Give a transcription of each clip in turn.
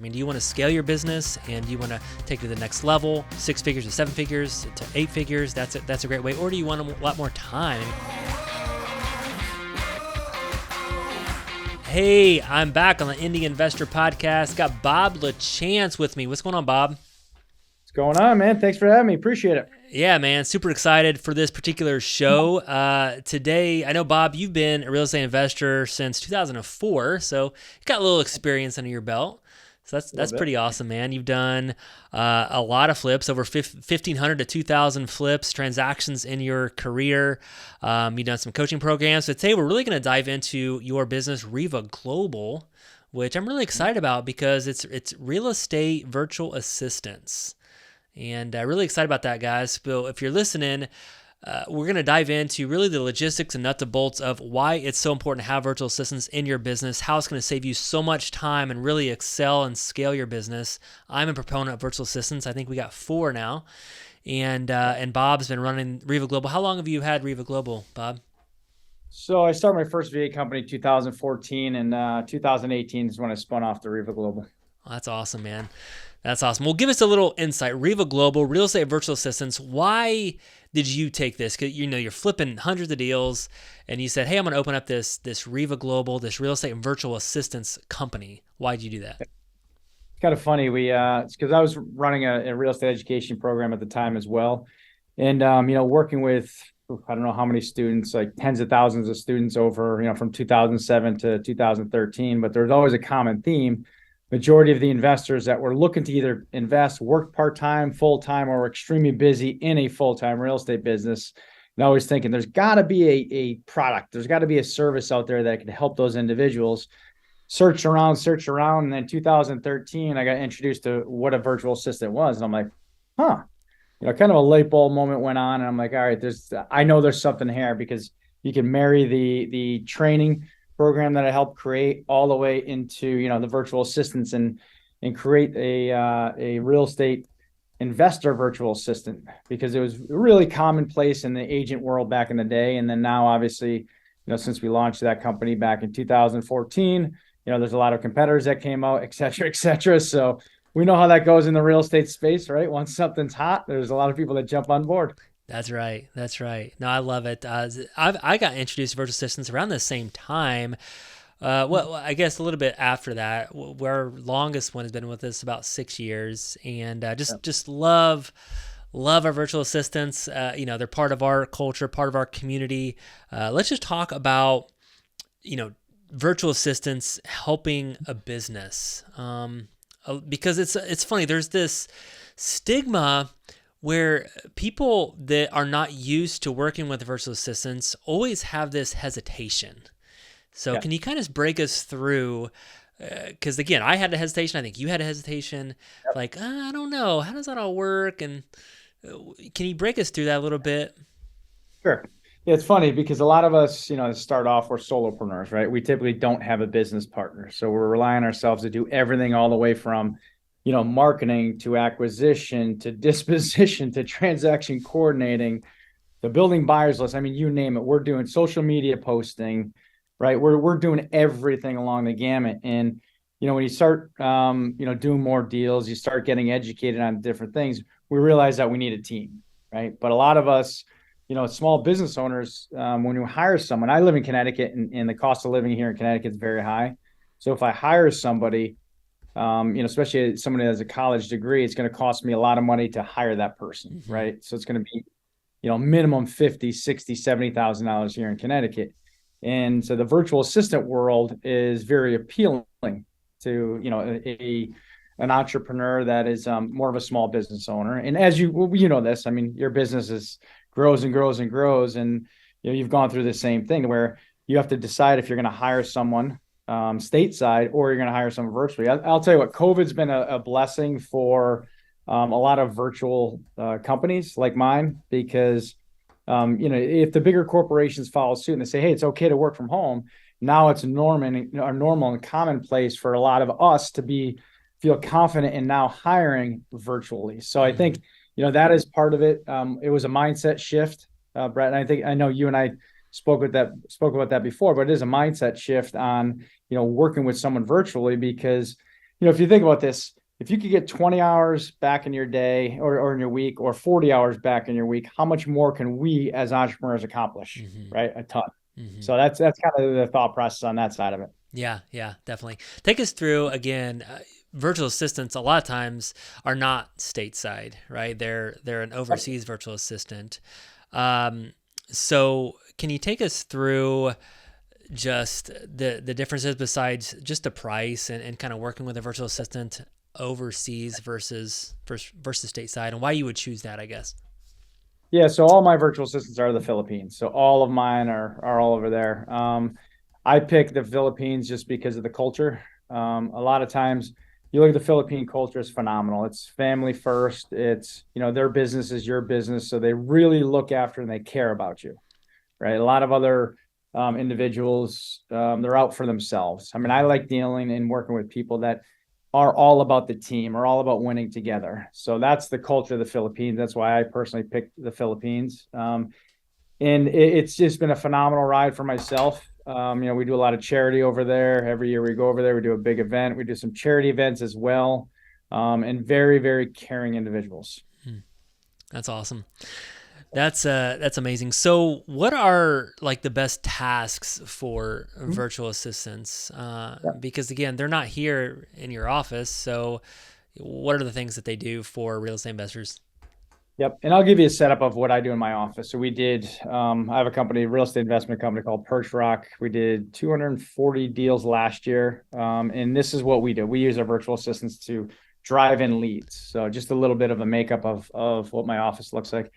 I mean, do you want to scale your business and you want to take it to the next level, 6 figures to 7 figures to 8 figures? That's a great way. Or do you want a lot more time? Hey, I'm back on the Indie Investor Podcast. Got Bob Lachance with me. What's going on, Bob? What's going on, man? Thanks for having me. Appreciate it. Yeah, man. Super excited for this particular show. Today, I know, Bob, you've been a real estate investor since 2004, so you got a little experience under your belt. So that's pretty awesome, man. You've done a lot of flips, over 1,500 to 2,000 flips, transactions in your career. You've done some coaching programs. So today we're really going to dive into your business, Reva Global, which I'm really excited about because it's real estate virtual assistants. And really excited about that, guys. So if you're listening, we're going to dive into really the logistics and nuts and bolts of why it's so important to have virtual assistants in your business, how it's going to save you so much time and really excel and scale your business. I'm a proponent of virtual assistants. I think we got 4 now. And Bob's been running Reva Global. How long have you had Reva Global, Bob? So I started my first VA company in 2014, and 2018 is when I spun off to Reva Global. Well, that's awesome, man. That's awesome. Well, give us a little insight. Reva Global, real estate virtual assistants. Why did you take this? Because you're flipping hundreds of deals, and you said, "Hey, I'm going to open up this Reva Global, this real estate and virtual assistants company." Why did you do that? It's kind of funny. It's because I was running a real estate education program at the time as well, and working with I don't know how many students, like tens of thousands of students over from 2007 to 2013. But there's always a common theme. Majority of the investors that were looking to either invest, work part-time, full-time, or extremely busy in a full-time real estate business. And always thinking there's got to be a product, there's got to be a service out there that can help those individuals. Search around. And then 2013, I got introduced to what a virtual assistant was. And I'm like, kind of a light bulb moment went on. And I'm like, all right, I know there's something here, because you can marry the training program that I helped create all the way into the virtual assistants and create a real estate investor virtual assistant, because it was really commonplace in the agent world back in the day. And then now, obviously, since we launched that company back in 2014, there's a lot of competitors that came out, et cetera, et cetera. So we know how that goes in the real estate space, right? Once something's hot, there's a lot of people that jump on board. That's right. No, I love it. I got introduced to virtual assistants around the same time. Well, I guess a little bit after that. Our longest one has been with us about 6 years, and just love our virtual assistants. They're part of our culture, part of our community. Let's just talk about virtual assistants helping a business, because it's funny. There's this stigma where people that are not used to working with virtual assistants always have this hesitation. So Can you kind of break us through, because again, I had a hesitation, I think you had a hesitation, like, I don't know, how does that all work? And can you break us through that a little bit? Sure. Yeah, it's funny because a lot of us, start off, we're solopreneurs, right? We typically don't have a business partner. So we're relying on ourselves to do everything all the way from marketing to acquisition to disposition to transaction coordinating, the building buyers list. I mean, you name it. We're doing social media posting, right? We're doing everything along the gamut. And when you start doing more deals, you start getting educated on different things. We realize that we need a team, right? But a lot of us, small business owners, when you hire someone, I live in Connecticut, and the cost of living here in Connecticut is very high. So if I hire somebody, especially somebody that has a college degree, it's going to cost me a lot of money to hire that person, right? So it's going to be, minimum $50,000, $60,000, $70,000 here in Connecticut. And so the virtual assistant world is very appealing to, an entrepreneur that is more of a small business owner. And as this, I mean, your business grows and grows and grows. And, you've gone through the same thing where you have to decide if you're going to hire someone stateside or you're going to hire someone virtually. I'll tell you what, COVID's been a blessing for a lot of virtual companies like mine, because if the bigger corporations follow suit and they say, hey, it's okay to work from home, now it's normal and commonplace for a lot of us to feel confident in now hiring virtually. So I think that is part of it. It was a mindset shift, Brett, and I know you and I spoke about that before, but it is a mindset shift on, working with someone virtually, because, if you think about this, if you could get 20 hours back in your day or in your week or 40 hours back in your week, how much more can we as entrepreneurs accomplish? Mm-hmm. Right? A ton. Mm-hmm. So that's kind of the thought process on that side of it. Yeah, yeah, definitely. Take us through again. Virtual assistants a lot of times are not stateside, right? They're an overseas virtual assistant. Um, so can you take us through just the differences besides just the price and kind of working with a virtual assistant overseas versus stateside, and why you would choose that, I guess. Yeah, so all my virtual assistants are the Philippines. So all of mine are all over there. I pick the Philippines just because of the culture. A lot of times you look at the Philippine culture, is phenomenal. It's family first. It's, their business is your business. So they really look after and they care about you, right? A lot of other individuals, they're out for themselves. I mean, I like dealing and working with people that are all about the team, are all about winning together. So that's the culture of the Philippines. That's why I personally picked the Philippines. And it's just been a phenomenal ride for myself. We do a lot of charity over there. Every year we go over there, we do a big event. We do some charity events as well. And very, very caring individuals. That's awesome. That's amazing. So, what are like the best tasks for virtual assistants? Because again, they're not here in your office. So, what are the things that they do for real estate investors? Yep. And I'll give you a setup of what I do in my office. So I have a company, real estate investment company called Perch Rock. We did 240 deals last year. And this is what we do. We use our virtual assistants to drive in leads. So just a little bit of a makeup of what my office looks like.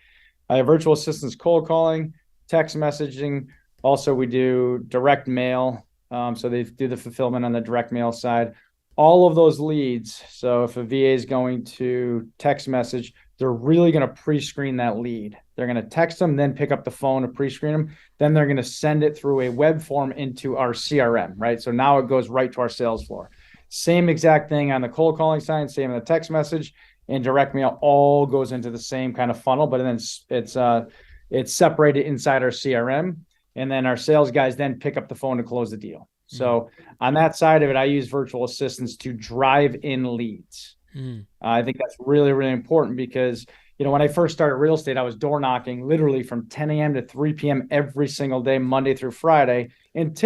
I have virtual assistants cold calling, text messaging. Also, we do direct mail. So they do the fulfillment on the direct mail side. All of those leads. So if a VA is going to text message, they're really going to pre-screen that lead. They're going to text them, then pick up the phone to pre-screen them. Then they're going to send it through a web form into our CRM, right? So now it goes right to our sales floor. Same exact thing on the cold calling side, same on the text message, and direct mail all goes into the same kind of funnel, but then it's separated inside our CRM. And then our sales guys then pick up the phone to close the deal. So on that side of it, I use virtual assistants to drive in leads. I think that's really, really important because, when I first started real estate, I was door knocking literally from 10 a.m. to 3 p.m. every single day, Monday through Friday. And,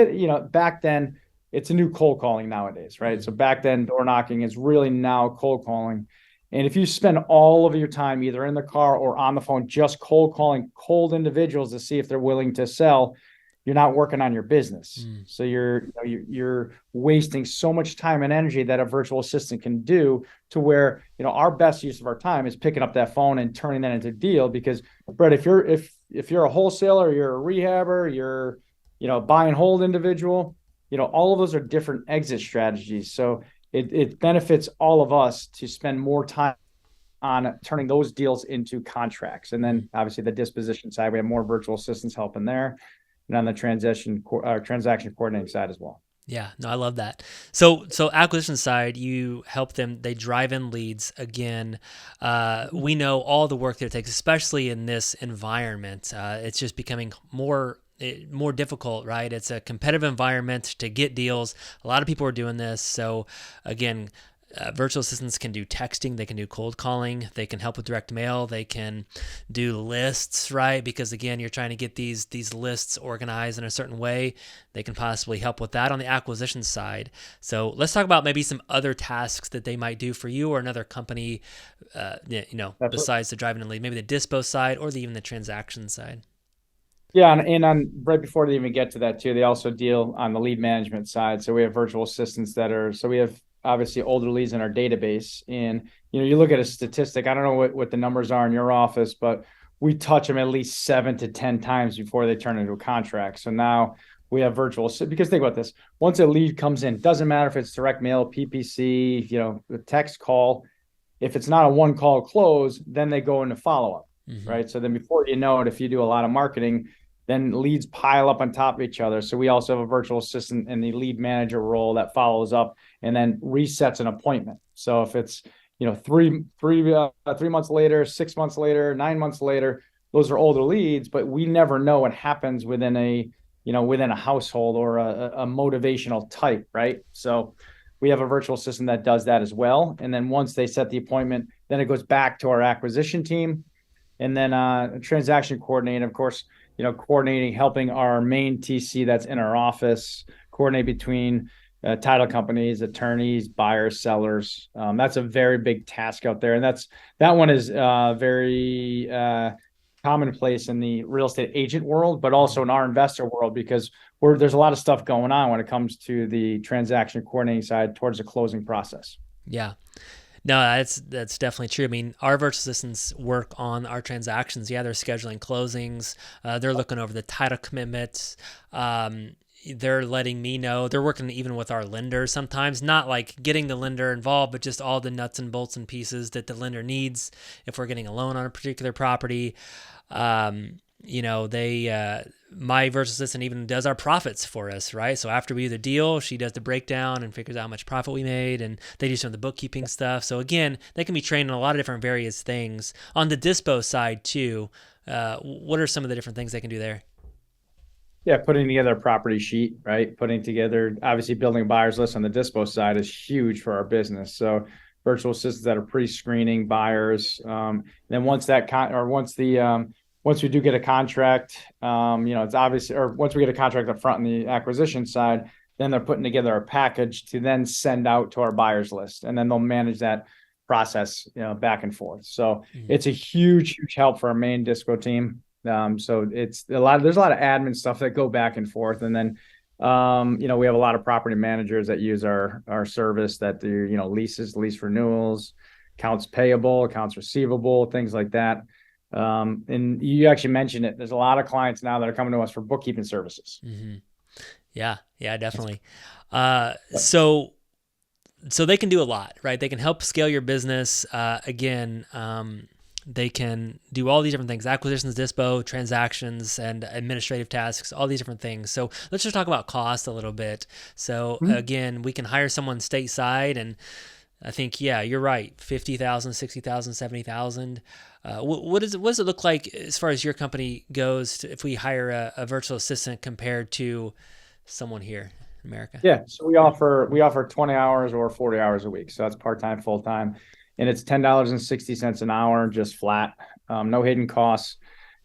back then, it's a new cold calling nowadays, right? So back then, door knocking is really now cold calling. And if you spend all of your time either in the car or on the phone just cold calling cold individuals to see if they're willing to sell, you're not working on your business. So you're wasting so much time and energy that a virtual assistant can do, to where, our best use of our time is picking up that phone and turning that into a deal. Because Brett, if you're a wholesaler, you're a rehabber, you're, buy and hold individual, all of those are different exit strategies. So it benefits all of us to spend more time on turning those deals into contracts. And then obviously the disposition side, we have more virtual assistants helping there. And on the transaction coordinating side as well. Yeah, no, I love that. So acquisition side, you help them. They drive in leads. Again, we know all the work that it takes, especially in this environment. It's just becoming more difficult, right? It's a competitive environment to get deals. A lot of people are doing this. So again, virtual assistants can do texting, they can do cold calling, they can help with direct mail, they can do lists, right? Because again, you're trying to get these lists organized in a certain way. They can possibly help with that on the acquisition side. So let's talk about maybe some other tasks that they might do for you or another company, besides the driving and lead, maybe the dispo side or even the transaction side. Yeah, and on right before they even get to that too, they also deal on the lead management side. So we have virtual assistants we have obviously older leads in our database. And, you look at a statistic, I don't know what the numbers are in your office, but we touch them at least 7 to 10 times before they turn into a contract. So now we have because think about this. Once a lead comes in, doesn't matter if it's direct mail, PPC, the text call, if it's not a one call close, then they go into follow-up, right? So then before you know it, if you do a lot of marketing, then leads pile up on top of each other. So we also have a virtual assistant in the lead manager role that follows up and then resets an appointment. So if it's, 3 months later, 6 months later, 9 months later, those are older leads, but we never know what happens within a household or a motivational type, right? So we have a virtual assistant that does that as well. And then once they set the appointment, then it goes back to our acquisition team. And then a transaction coordinator, of course, coordinating, helping our main TC that's in our office, coordinate between title companies, attorneys, buyers, sellers. That's a very big task out there. And that one is very commonplace in the real estate agent world, but also in our investor world, because there's a lot of stuff going on when it comes to the transaction coordinating side towards the closing process. Yeah. No, that's definitely true. I mean, our virtual assistants work on our transactions. Yeah, they're scheduling closings. They're looking over the title commitments. They're letting me know. They're working even with our lender sometimes, not like getting the lender involved, but just all the nuts and bolts and pieces that the lender needs if we're getting a loan on a particular property. My virtual assistant even does our profits for us, right? So after we do the deal, she does the breakdown and figures out how much profit we made, and they do some of the bookkeeping stuff. So again, they can be trained on a lot of different various things. On the dispo side too, what are some of the different things they can do there? Yeah, putting together a property sheet, right? Putting together, obviously, building a buyer's list on the dispo side is huge for our business. So virtual assistants that are pre-screening buyers. Then once we do get a contract, it's obvious, or once we get a contract up front on the acquisition side, then they're putting together a package to then send out to our buyers list, and then they'll manage that process, back and forth. So it's a huge, huge help for our main dispo team. So there's a lot of admin stuff that go back and forth. And then, we have a lot of property managers that use our service that do, leases, lease renewals, accounts payable, accounts receivable, things like that. And you actually mentioned it. There's a lot of clients now that are coming to us for bookkeeping services. Mm-hmm. Yeah, definitely. So they can do a lot, right? They can help scale your business. They can do all these different things: acquisitions, dispo, transactions, and administrative tasks, all these different things. So let's just talk about cost a little bit. So again, we can hire someone stateside, and I think, yeah, you're right, 50,000, 60,000, 70,000. What does it look like as far as your company goes if we hire a virtual assistant compared to someone here in America? Yeah, so we offer 20 hours or 40 hours a week. So that's part-time, full-time. And it's $10.60 an hour, just flat, no hidden costs.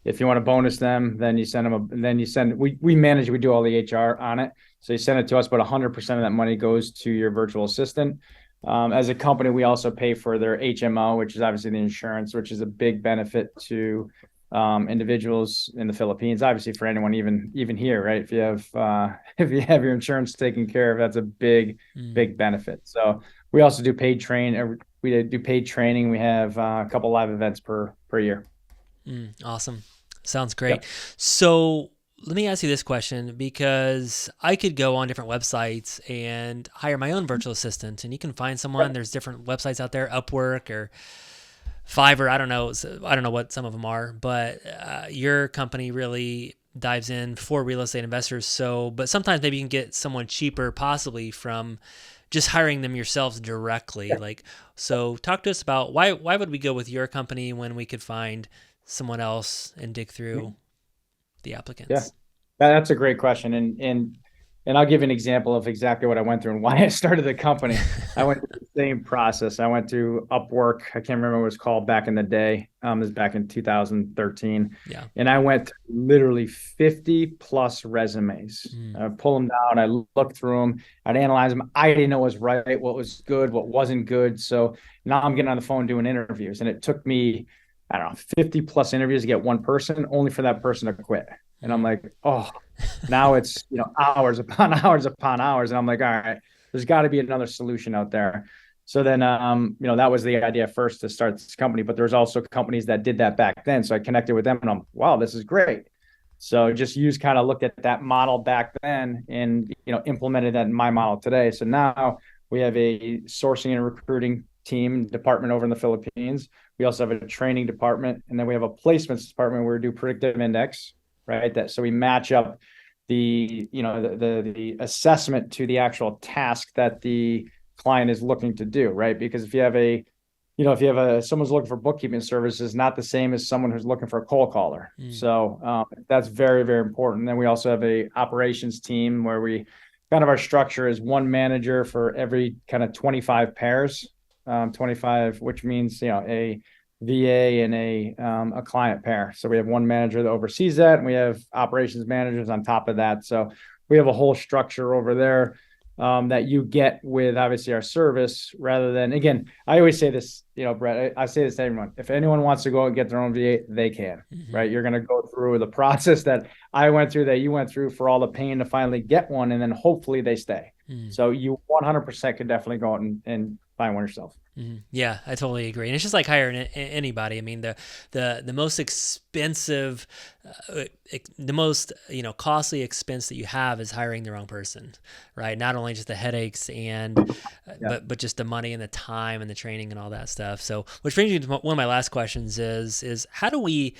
If you want to bonus them, then you send them. We manage. We do all the HR on it. So you send it to us, but 100% of that money goes to your virtual assistant. As a company, we also pay for their HMO, which is obviously the insurance, which is a big benefit to individuals in the Philippines. Obviously, for anyone even here, right? If you have your insurance taken care of, that's a big benefit. So we also do paid train. We do paid training. We have a couple live events per year. Awesome. Sounds great. Yep. So let me ask you this question, because I could go on different websites and hire my own virtual assistant, and you can find someone. There's different websites out there, Upwork or Fiverr. I don't know what some of them are, but your company really dives in for real estate investors. But sometimes maybe you can get someone cheaper, possibly from just hiring them yourselves directly. So talk to us about why would we go with your company when we could find someone else and dig through the applicants? Yeah, that's a great question. And I'll give an example of exactly what I went through and why I started the company. I went through the same process. I went to Upwork. I can't remember what it was called back in the day. It was back in 2013. Yeah. And I went through literally 50 plus resumes. I pull them down. I looked through them. I'd analyze them. I didn't know what was right, what was good, what wasn't good. So now I'm getting on the phone doing interviews. And it took me, I don't know, 50 plus interviews to get one person, only for that person to quit. And I'm like, oh, now it's, hours upon hours upon hours. And I'm like, all right, there's got to be another solution out there. So then, that was the idea first to start this company, but there's also companies that did that back then. So I connected with them and I'm, wow, this is great. So just looked at that model back then and, implemented that in my model today. So now we have a sourcing and recruiting team department over in the Philippines. We also have a training department, and then we have a placements department where we do predictive index, right? So we match up the assessment to the actual task that the client is looking to do, right? Because if you have someone's looking for bookkeeping services, not the same as someone who's looking for a cold caller. So that's very, very important. And then we also have a operations team where we kind of our structure is one manager for every kind of 25 pairs, 25, which means, a VA and a client pair. So we have one manager that oversees that, and we have operations managers on top of that. So we have a whole structure over there that you get with obviously our service rather than, again, I always say this, Brett, I say this to everyone. If anyone wants to go and get their own VA, they can, right? You're going to go through the process that I went through, that you went through, for all the pain to finally get one. And then hopefully they stay. So you 100% could definitely go out and find one yourself. Yeah, I totally agree. And it's just like hiring anybody. I mean, the most expensive, the most, costly expense that you have is hiring the wrong person, right? Not only just the headaches and, but just the money and the time and the training and all that stuff. So, which brings me to one of my last questions is how do we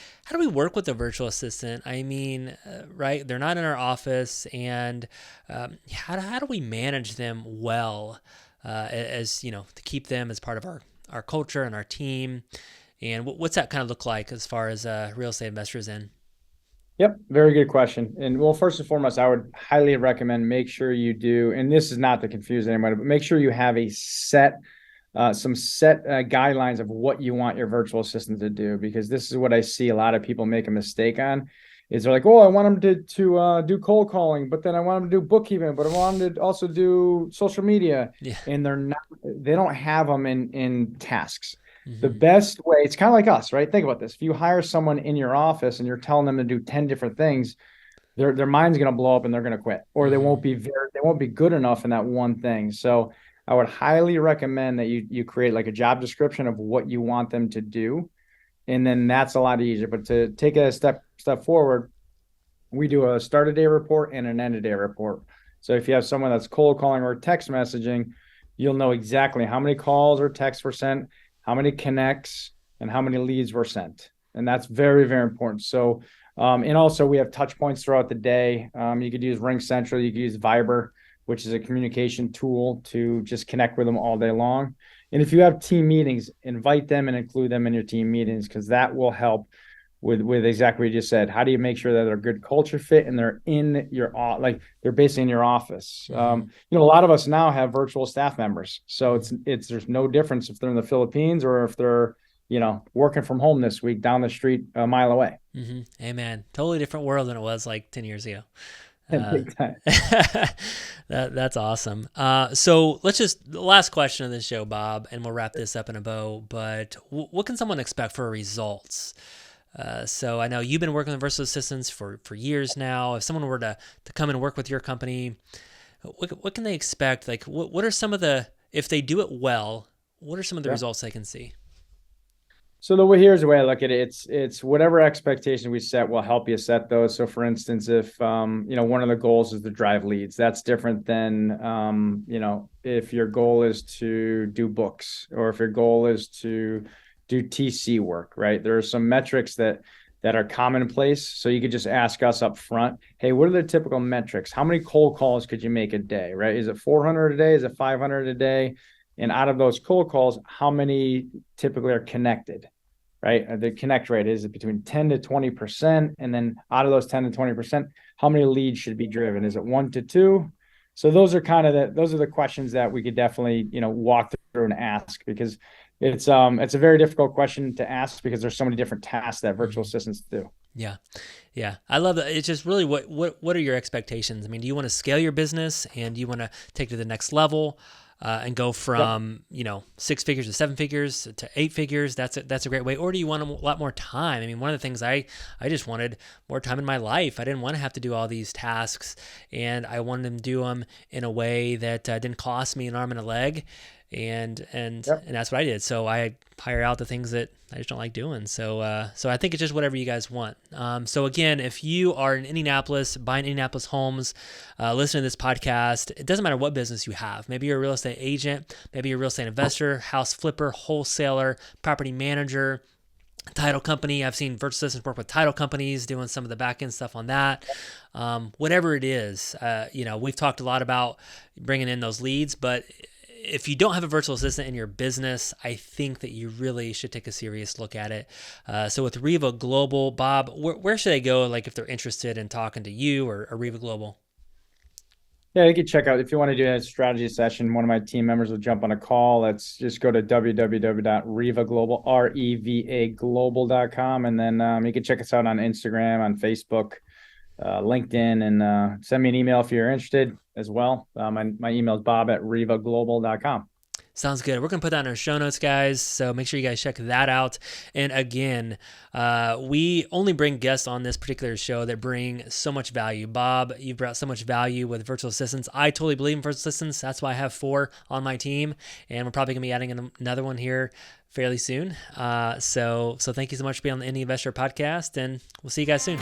work with a virtual assistant? I mean, right? They're not in our office, and how do we manage them well? As to keep them as part of our culture and our team, and what's that kind of look like as far as real estate investors in? Yep, very good question. And well, first and foremost, I would highly recommend make sure you do, and this is not to confuse anybody, but make sure you have some set guidelines of what you want your virtual assistant to do, because this is what I see a lot of people make a mistake on. Is they're like, oh, I want them to do cold calling, but then I want them to do bookkeeping, but I want them to also do social media. Yeah. And they don't have them in tasks. The best way, it's kind of like us, right? Think about this. If you hire someone in your office and you're telling them to do 10 different things, their mind's going to blow up and they're going to quit, or they won't be good enough in that one thing. So I would highly recommend that you create like a job description of what you want them to do. And then that's a lot easier. But to take a step forward, we do a start of day report and an end of day report. So if you have someone that's cold calling or text messaging, you'll know exactly how many calls or texts were sent, how many connects, and how many leads were sent. And that's very, very important. So, and also we have touch points throughout the day. You could use Ring Central, you could use Viber, which is a communication tool to just connect with them all day long. And if you have team meetings, invite them and include them in your team meetings, because that will help with exactly what you just said. How do you make sure that they're a good culture fit and they're in your, like they're basically in your office? A lot of us now have virtual staff members. So there's no difference if they're in the Philippines or if they're, working from home this week down the street a mile away. Amen. Totally different world than it was like 10 years ago. That's awesome. So the last question of this show, Bob, and we'll wrap this up in a bow, but what can someone expect for results? So I know you've been working with virtual assistants for years now. If someone were to come and work with your company, what can they expect? Like what are some of if they do it well, what are some of the results they can see? So here's the way I look at it. It's whatever expectation we set will help you set those. So for instance, if, one of the goals is to drive leads, that's different than, if your goal is to do books, or if your goal is to do TC work, right? There are some metrics that are commonplace. So you could just ask us up front, hey, what are the typical metrics? How many cold calls could you make a day, right? Is it 400 a day? Is it 500 a day? And out of those cold calls, how many typically are connected, right? The connect rate is between 10 to 20%. And then out of those 10 to 20%, how many leads should be driven? Is it 1 to 2? So those are the questions that we could definitely, walk through and ask, because it's a very difficult question to ask because there's so many different tasks that virtual assistants do. Yeah. I love that. It's just really what are your expectations? I mean, do you want to scale your business and do you want to take it to the next level? And go from 6 figures to 7 figures to 8 figures. That's a great way. Or do you want a lot more time? I mean, one of the things I just wanted more time in my life. I didn't want to have to do all these tasks, and I wanted them to do them in a way that didn't cost me an arm and a leg. And that's what I did. So I hire out the things that I just don't like doing. So I think it's just whatever you guys want. So again, if you are in Indianapolis, buying Indianapolis homes, listening to this podcast, it doesn't matter what business you have. Maybe you're a real estate agent, maybe you're a real estate investor, house flipper, wholesaler, property manager, title company. I've seen virtual assistants work with title companies doing some of the back end stuff on that. Whatever it is, we've talked a lot about bringing in those leads, but if you don't have a virtual assistant in your business, I think that you really should take a serious look at it. So with Reva Global, Bob, where should they go, like if they're interested in talking to you or Reva Global? Yeah, you can check out if you want to do a strategy session. One of my team members will jump on a call. Let's just go to www.revaglobal, REVA global.com. And then you can check us out on Instagram, on Facebook, LinkedIn, and send me an email if you're interested as well. My email is bob@revaglobal.com. Sounds good. We're going to put that in our show notes, guys. So make sure you guys check that out. And again, we only bring guests on this particular show that bring so much value. Bob, you've brought so much value with virtual assistants. I totally believe in virtual assistants. That's why I have 4 on my team. And we're probably going to be adding another one here fairly soon. So thank you so much for being on the Indie Investor Podcast. And we'll see you guys soon.